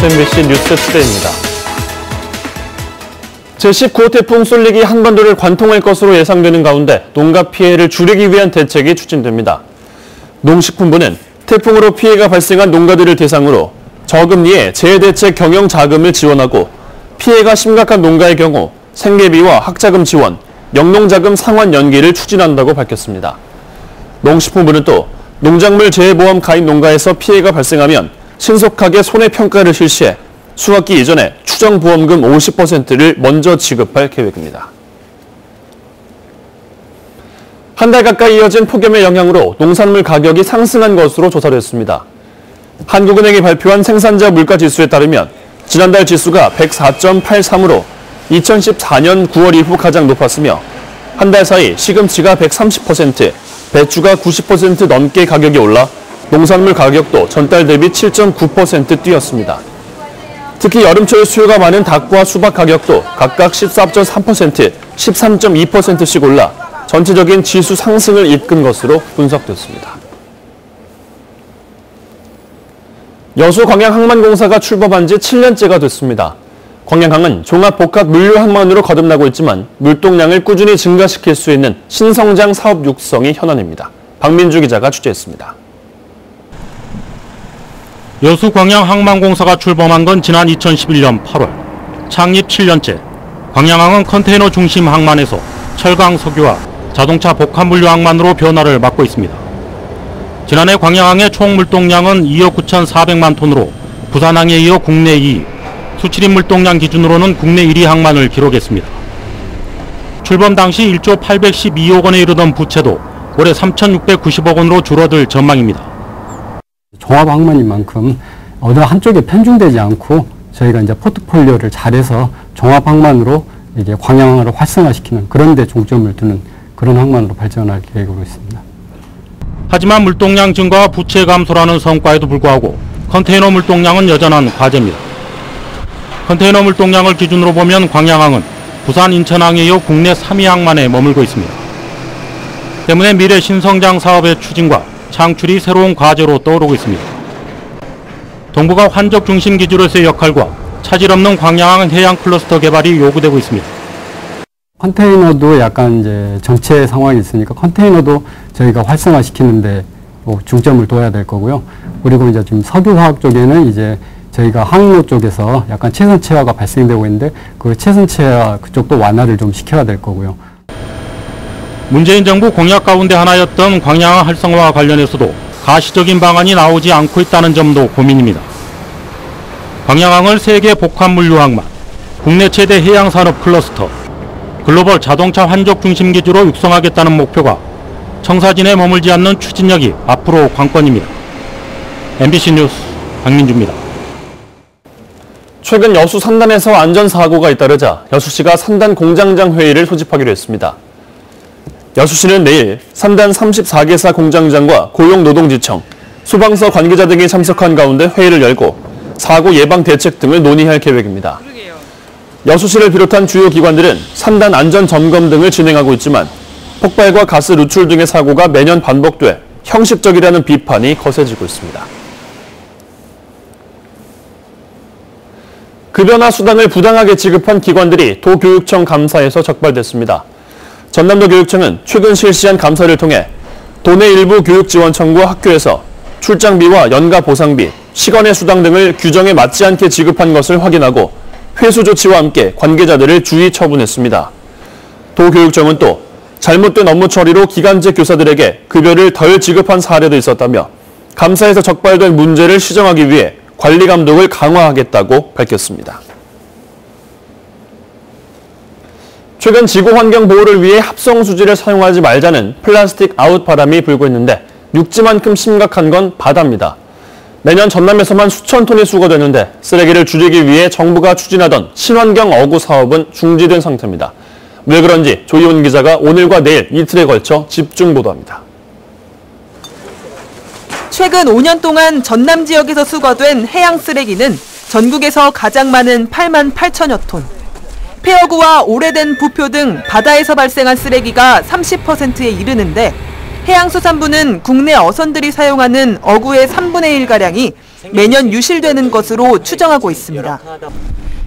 안녕하세요. MBC 뉴스투데이입니다. 제19호 태풍 쏠릭이 한반도를 관통할 것으로 예상되는 가운데 농가 피해를 줄이기 위한 대책이 추진됩니다. 농식품부는 태풍으로 피해가 발생한 농가들을 대상으로 저금리에 재해대책 경영 자금을 지원하고 피해가 심각한 농가의 경우 생계비와 학자금 지원, 영농자금 상환 연기를 추진한다고 밝혔습니다. 농식품부는 또 농작물 재해보험 가입 농가에서 피해가 발생하면 신속하게 손해평가를 실시해 수확기 이전에 추정보험금 50%를 먼저 지급할 계획입니다. 한 달 가까이 이어진 폭염의 영향으로 농산물 가격이 상승한 것으로 조사됐습니다. 한국은행이 발표한 생산자 물가지수에 따르면 지난달 지수가 104.83으로 2014년 9월 이후 가장 높았으며 한 달 사이 시금치가 130%, 배추가 90% 넘게 가격이 올라 농산물 가격도 전달 대비 7.9% 뛰었습니다. 특히 여름철 수요가 많은 닭과 수박 가격도 각각 14.3%, 13.2%씩 올라 전체적인 지수 상승을 이끈 것으로 분석됐습니다. 여수광양항만공사가 출범한 지 7년째가 됐습니다. 광양항은 종합복합물류항만으로 거듭나고 있지만 물동량을 꾸준히 증가시킬 수 있는 신성장 사업 육성이 현안입니다. 박민주 기자가 취재했습니다. 여수광양항만공사가 출범한 건 지난 2011년 8월. 창립 7년째, 광양항은 컨테이너 중심 항만에서 철강 석유와 자동차 복합물류 항만으로 변화를 맞고 있습니다. 지난해 광양항의 총 물동량은 2억 9,400만 톤으로 부산항에 이어 국내 2위, 수출입 물동량 기준으로는 국내 1위 항만을 기록했습니다. 출범 당시 1조 812억 원에 이르던 부채도 올해 3,690억 원으로 줄어들 전망입니다. 종합항만인 만큼 어느 한쪽에 편중되지 않고 저희가 이제 포트폴리오를 잘해서 종합항만으로 이게 광양항을 활성화시키는 그런 데 중점을 두는 그런 항만으로 발전할 계획으로 있습니다. 하지만 물동량 증가와 부채 감소라는 성과에도 불구하고 컨테이너 물동량은 여전한 과제입니다. 컨테이너 물동량을 기준으로 보면 광양항은 부산, 인천항에 이어 국내 3위 항만에 머물고 있습니다. 때문에 미래 신성장 사업의 추진과 창출이 새로운 과제로 떠오르고 있습니다. 동부가 환적 중심 기지로서의 역할과 차질 없는 광양항 해양 클러스터 개발이 요구되고 있습니다. 컨테이너도 약간 이제 정체 상황이 있으니까 컨테이너도 저희가 활성화시키는데 중점을 둬야 될 거고요. 그리고 이제 지금 석유화학 쪽에는 이제 저희가 항로 쪽에서 약간 최선체화가 발생되고 있는데 그 최선체화 그쪽도 완화를 좀 시켜야 될 거고요. 문재인 정부 공약 가운데 하나였던 광양항 활성화와 관련해서도 가시적인 방안이 나오지 않고 있다는 점도 고민입니다. 광양항을 세계 복합물류 항만, 국내 최대 해양산업 클러스터, 글로벌 자동차 환적 중심 기지로 육성하겠다는 목표가 청사진에 머물지 않는 추진력이 앞으로 관건입니다. MBC 뉴스 박민주입니다. 최근 여수 산단에서 안전사고가 잇따르자 여수시가 산단 공장장 회의를 소집하기로 했습니다. 여수시는 내일 산단 34개사 공장장과 고용노동지청, 소방서 관계자 등이 참석한 가운데 회의를 열고 사고 예방 대책 등을 논의할 계획입니다. 여수시를 비롯한 주요 기관들은 산단 안전 점검 등을 진행하고 있지만 폭발과 가스 누출 등의 사고가 매년 반복돼 형식적이라는 비판이 거세지고 있습니다. 급여나 수당을 부당하게 지급한 기관들이 도교육청 감사에서 적발됐습니다. 전남도 교육청은 최근 실시한 감사를 통해 도내 일부 교육지원청구와 학교에서 출장비와 연가 보상비, 시간의 수당 등을 규정에 맞지 않게 지급한 것을 확인하고 회수 조치와 함께 관계자들을 주의 처분했습니다. 도교육청은 또 잘못된 업무 처리로 기간제 교사들에게 급여를 덜 지급한 사례도 있었다며 감사에서 적발된 문제를 시정하기 위해 관리 감독을 강화하겠다고 밝혔습니다. 최근 지구환경 보호를 위해 합성수지를 사용하지 말자는 플라스틱 아웃 바람이 불고 있는데 육지만큼 심각한 건 바다입니다. 매년 전남에서만 수천 톤이 수거되는데 쓰레기를 줄이기 위해 정부가 추진하던 친환경 어구 사업은 중지된 상태입니다. 왜 그런지 조희원 기자가 오늘과 내일 이틀에 걸쳐 집중 보도합니다. 최근 5년 동안 전남 지역에서 수거된 해양 쓰레기는 전국에서 가장 많은 8만 8천여 톤. 폐어구와 오래된 부표 등 바다에서 발생한 쓰레기가 30%에 이르는데 해양수산부는 국내 어선들이 사용하는 어구의 3분의 1가량이 매년 유실되는 것으로 추정하고 있습니다.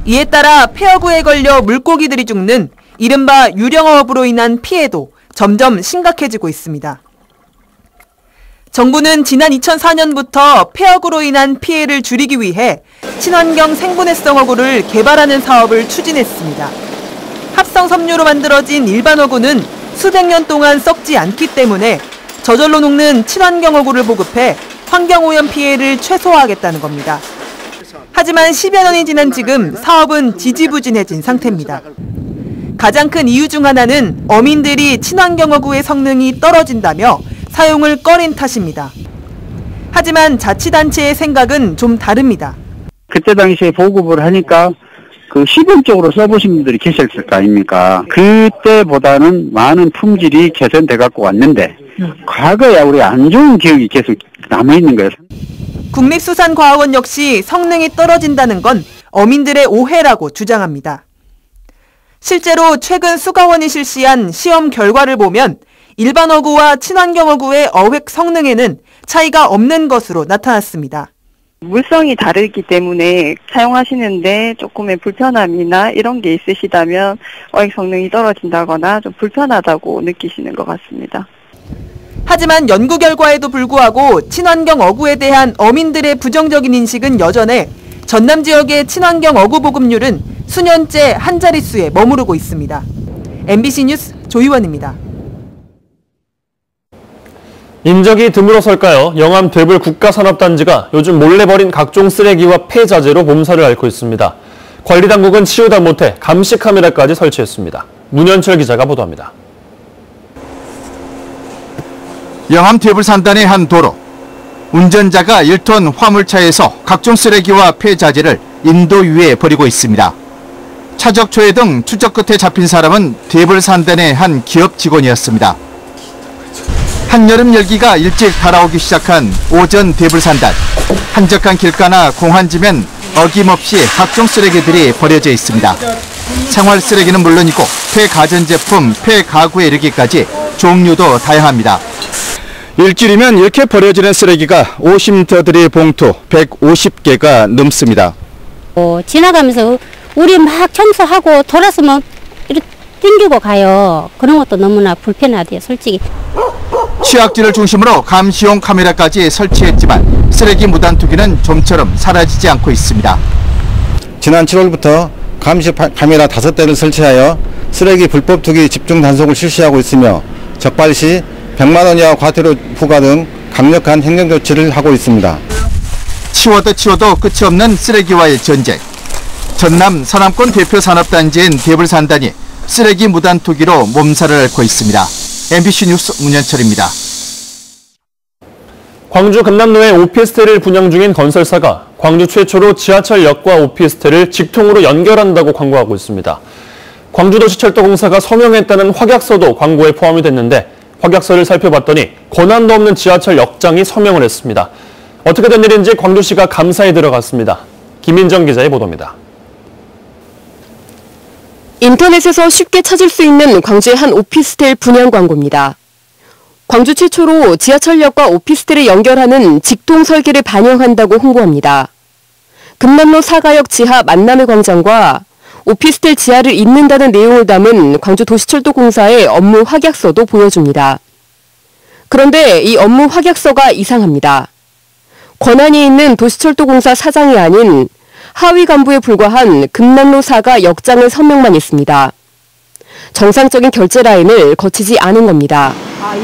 이에 따라 폐허구에 걸려 물고기들이 죽는 이른바 유령어업으로 인한 피해도 점점 심각해지고 있습니다. 정부는 지난 2004년부터 폐허구로 인한 피해를 줄이기 위해 친환경 생분해성 어구를 개발하는 사업을 추진했습니다. 합성 섬유로 만들어진 일반 어구는 수백 년 동안 썩지 않기 때문에 저절로 녹는 친환경 어구를 보급해 환경오염 피해를 최소화하겠다는 겁니다. 하지만 10여 년이 지난 지금 사업은 지지부진해진 상태입니다. 가장 큰 이유 중 하나는 어민들이 친환경 어구의 성능이 떨어진다며 사용을 꺼린 탓입니다. 하지만 자치단체의 생각은 좀 다릅니다. 그때 당시에 보급을 하니까 그 시범적으로 써보신 분들이 계셨을 거 아닙니까? 그때보다는 많은 품질이 개선돼 갖고 왔는데 과거에 우리 안 좋은 기억이 계속 남아있는 거예요. 국립수산과학원 역시 성능이 떨어진다는 건 어민들의 오해라고 주장합니다. 실제로 최근 수가원이 실시한 시험 결과를 보면 일반 어구와 친환경 어구의 어획 성능에는 차이가 없는 것으로 나타났습니다. 물성이 다르기 때문에 사용하시는데 조금의 불편함이나 이런 게 있으시다면 어획 성능이 떨어진다거나 좀 불편하다고 느끼시는 것 같습니다. 하지만 연구 결과에도 불구하고 친환경 어구에 대한 어민들의 부정적인 인식은 여전해 전남 지역의 친환경 어구 보급률은 수년째 한 자릿수에 머무르고 있습니다. MBC 뉴스 조희원입니다. 인적이 드물어설까요? 영암 대불 국가산업단지가 요즘 몰래 버린 각종 쓰레기와 폐자재로 몸살을 앓고 있습니다. 관리당국은 치우다 못해 감시 카메라까지 설치했습니다. 문현철 기자가 보도합니다. 영암 대불산단의 한 도로. 운전자가 1톤 화물차에서 각종 쓰레기와 폐자재를 인도 위에 버리고 있습니다. 차적초회 등 추적 끝에 잡힌 사람은 대불산단의 한 기업 직원이었습니다. 한여름 열기가 일찍 달아오기 시작한 오전 대불산단. 한적한 길가나 공한지면 어김없이 각종 쓰레기들이 버려져 있습니다. 생활 쓰레기는 물론이고 폐가전제품, 폐가구에 이르기까지 종류도 다양합니다. 일주일이면 이렇게 버려지는 쓰레기가 50더들의 봉투 150개가 넘습니다. 지나가면서 우리 막 청소하고 돌아서면 이렇게 땡기고 가요. 그런 것도 너무나 불편하대요, 솔직히. 취약지를 중심으로 감시용 카메라까지 설치했지만 쓰레기 무단 투기는 좀처럼 사라지지 않고 있습니다. 지난 7월부터 감시 카메라 5대를 설치하여 쓰레기 불법 투기 집중 단속을 실시하고 있으며 적발 시 100만 원 이하 과태료 부과 등 강력한 행정 조치를 하고 있습니다. 치워도 끝이 없는 쓰레기와의 전쟁. 전남 서남권 대표 산업단지인 대불산단이 쓰레기 무단 투기로 몸살을 앓고 있습니다. MBC 뉴스 문현철입니다. 광주 금남로에 오피스텔을 분양 중인 건설사가 광주 최초로 지하철역과 오피스텔을 직통으로 연결한다고 광고하고 있습니다. 광주도시철도공사가 서명했다는 확약서도 광고에 포함이 됐는데 확약서를 살펴봤더니 권한도 없는 지하철 역장이 서명을 했습니다. 어떻게 된 일인지 광주시가 감사에 들어갔습니다. 김인정 기자의 보도입니다. 인터넷에서 쉽게 찾을 수 있는 광주의 한 오피스텔 분양 광고입니다. 광주 최초로 지하철역과 오피스텔을 연결하는 직통 설계를 반영한다고 홍보합니다. 금남로 사가역 지하 만남의 광장과 오피스텔 지하를 잇는다는 내용을 담은 광주도시철도공사의 업무 확약서도 보여줍니다. 그런데 이 업무 확약서가 이상합니다. 권한이 있는 도시철도공사 사장이 아닌 하위 간부에 불과한 금남로 사가 역장의 서명만 있습니다. 정상적인 결제 라인을 거치지 않은 겁니다.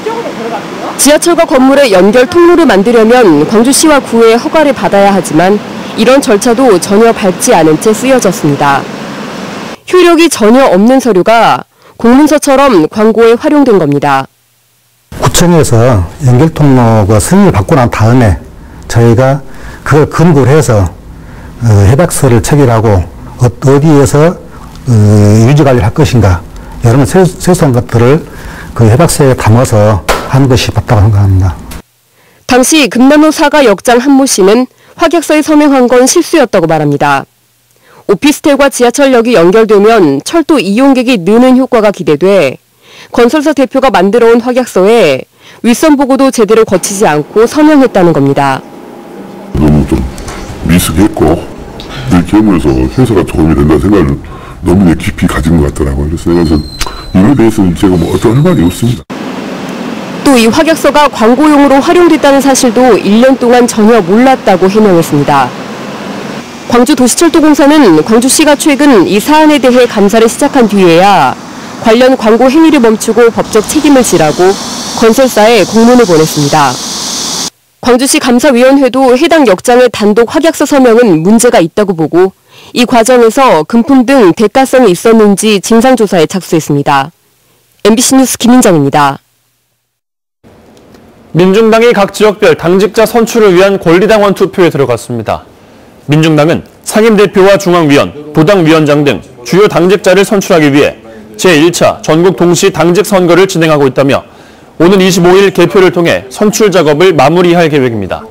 이쪽으로 들어갔고요? 지하철과 건물의 연결 통로를 만들려면 광주시와 구의 허가를 받아야 하지만 이런 절차도 전혀 밟지 않은 채 쓰여졌습니다. 효력이 전혀 없는 서류가 공문서처럼 광고에 활용된 겁니다. 구청에서 연결 통로가 승인을 받고 난 다음에 저희가 그걸 근거로 해서 협약서를 체결하고 어디에서 유지 관리를 할 것인가 이런 세세한 것들을 그 협약서에 담아서 하는 것이 맞다고 생각합니다. 당시 금남로 사가 역장 한모 씨는 확약서에 서명한 건 실수였다고 말합니다. 오피스텔과 지하철역이 연결되면 철도 이용객이 느는 효과가 기대돼 건설사 대표가 만들어온 확약서에 윗선 보고도 제대로 거치지 않고 서명했다는 겁니다. 너무 좀 미숙했고 늘 경험에서 해소가 도움이 된다는 생각을 너무 깊이 가진 것 같더라고요. 그래서 이거에 대해서는 제가 뭐 어떤 할 말이 없습니다. 또 이 확약서가 광고용으로 활용됐다는 사실도 1년 동안 전혀 몰랐다고 해명했습니다. 광주도시철도공사는 광주시가 최근 이 사안에 대해 감사를 시작한 뒤에야 관련 광고 행위를 멈추고 법적 책임을 지라고 건설사에 공문을 보냈습니다. 광주시 감사위원회도 해당 역장의 단독 확약서 서명은 문제가 있다고 보고 이 과정에서 금품 등 대가성이 있었는지 진상조사에 착수했습니다. MBC 뉴스 김민정입니다. 민중당이 각 지역별 당직자 선출을 위한 권리당원 투표에 들어갔습니다. 민중당은 상임대표와 중앙위원, 부당위원장 등 주요 당직자를 선출하기 위해 제1차 전국 동시 당직 선거를 진행하고 있다며 오는 25일 개표를 통해 선출 작업을 마무리할 계획입니다.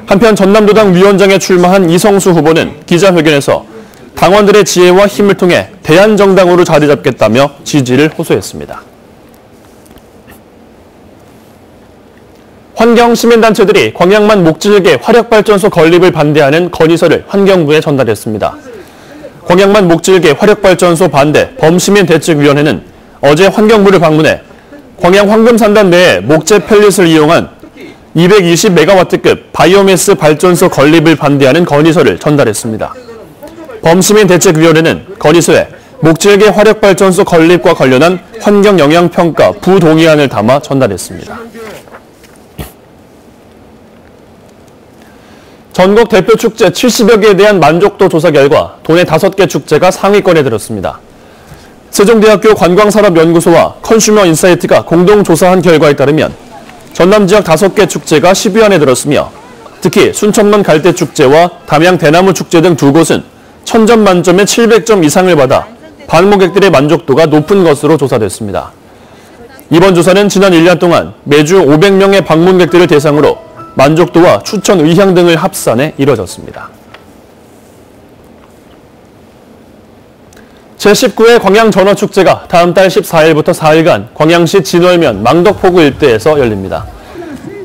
한편 전남도당 위원장에 출마한 이성수 후보는 기자회견에서 당원들의 지혜와 힘을 통해 대안정당으로 자리 잡겠다며 지지를 호소했습니다. 환경시민단체들이 광양만 목질개 화력발전소 건립을 반대하는 건의서를 환경부에 전달했습니다. 광양만 목질개 화력발전소 반대 범시민대책위원회는 어제 환경부를 방문해 광양 황금산단 내에 목재 펠릿을 이용한 220메가와트급 바이오매스 발전소 건립을 반대하는 건의서를 전달했습니다. 범시민대책위원회는 건의서에 목질개 화력발전소 건립과 관련한 환경영향평가 부동의안을 담아 전달했습니다. 전국 대표 축제 70여 개에 대한 만족도 조사 결과 도내 5개 축제가 상위권에 들었습니다. 세종대학교 관광산업연구소와 컨슈머 인사이트가 공동 조사한 결과에 따르면 전남 지역 5개 축제가 10위 안에 들었으며 특히 순천만 갈대축제와 담양 대나무축제 등 2곳은 1000점 만점에 700점 이상을 받아 방문객들의 만족도가 높은 것으로 조사됐습니다. 이번 조사는 지난 1년 동안 매주 500명의 방문객들을 대상으로 만족도와 추천 의향 등을 합산해 이뤄졌습니다. 제19회 광양전어축제가 다음 달 14일부터 4일간 광양시 진월면 망덕포구 일대에서 열립니다.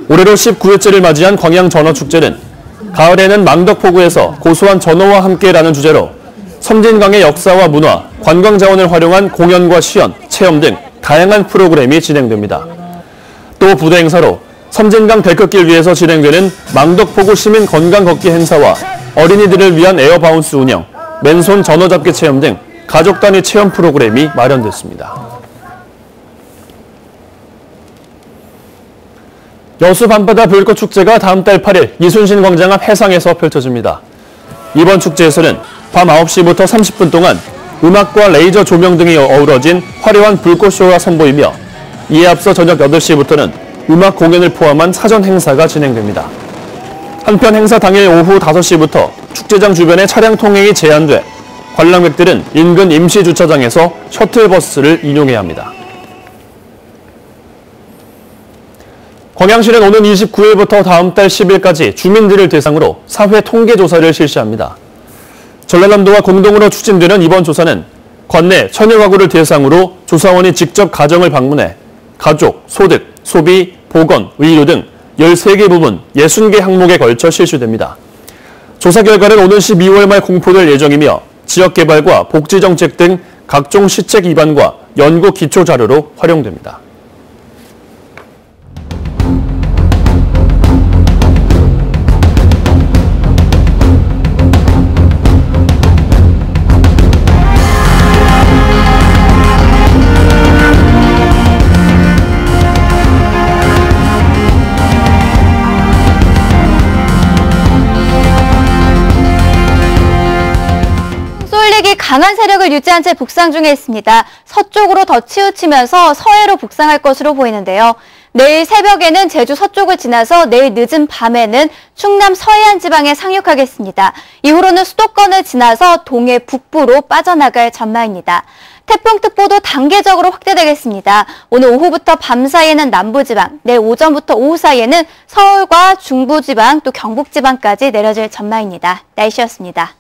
올해로 19회째를 맞이한 광양전어축제는 가을에는 망덕포구에서 고소한 전어와 함께라는 주제로 섬진강의 역사와 문화, 관광자원을 활용한 공연과 시연, 체험 등 다양한 프로그램이 진행됩니다. 또 부대 행사로 섬진강 데크길 위에서 진행되는 망덕포구 시민 건강 걷기 행사와 어린이들을 위한 에어바운스 운영, 맨손 전어 잡기 체험 등 가족 단위 체험 프로그램이 마련됐습니다. 여수 밤바다 불꽃축제가 다음 달 8일 이순신 광장 앞 해상에서 펼쳐집니다. 이번 축제에서는 밤 9시부터 30분 동안 음악과 레이저 조명 등이 어우러진 화려한 불꽃쇼가 선보이며 이에 앞서 저녁 8시부터는 음악 공연을 포함한 사전 행사가 진행됩니다. 한편 행사 당일 오후 5시부터 축제장 주변에 차량 통행이 제한돼 관람객들은 인근 임시주차장에서 셔틀버스를 이용해야 합니다. 광양시는 오는 29일부터 다음 달 10일까지 주민들을 대상으로 사회 통계조사를 실시합니다. 전라남도와 공동으로 추진되는 이번 조사는 관내 천여 가구를 대상으로 조사원이 직접 가정을 방문해 가족, 소득, 소비, 보건, 의료 등 13개 부문 60개 항목에 걸쳐 실시됩니다. 조사 결과는 오는 12월 말 공포될 예정이며 지역개발과 복지정책 등 각종 시책 입안과 연구 기초 자료로 활용됩니다. 강한 세력을 유지한 채 북상 중에 있습니다. 서쪽으로 더 치우치면서 서해로 북상할 것으로 보이는데요. 내일 새벽에는 제주 서쪽을 지나서 내일 늦은 밤에는 충남 서해안 지방에 상륙하겠습니다. 이후로는 수도권을 지나서 동해 북부로 빠져나갈 전망입니다. 태풍특보도 단계적으로 확대되겠습니다. 오늘 오후부터 밤 사이에는 남부지방, 내일 오전부터 오후 사이에는 서울과 중부지방 또 경북지방까지 내려질 전망입니다. 날씨였습니다.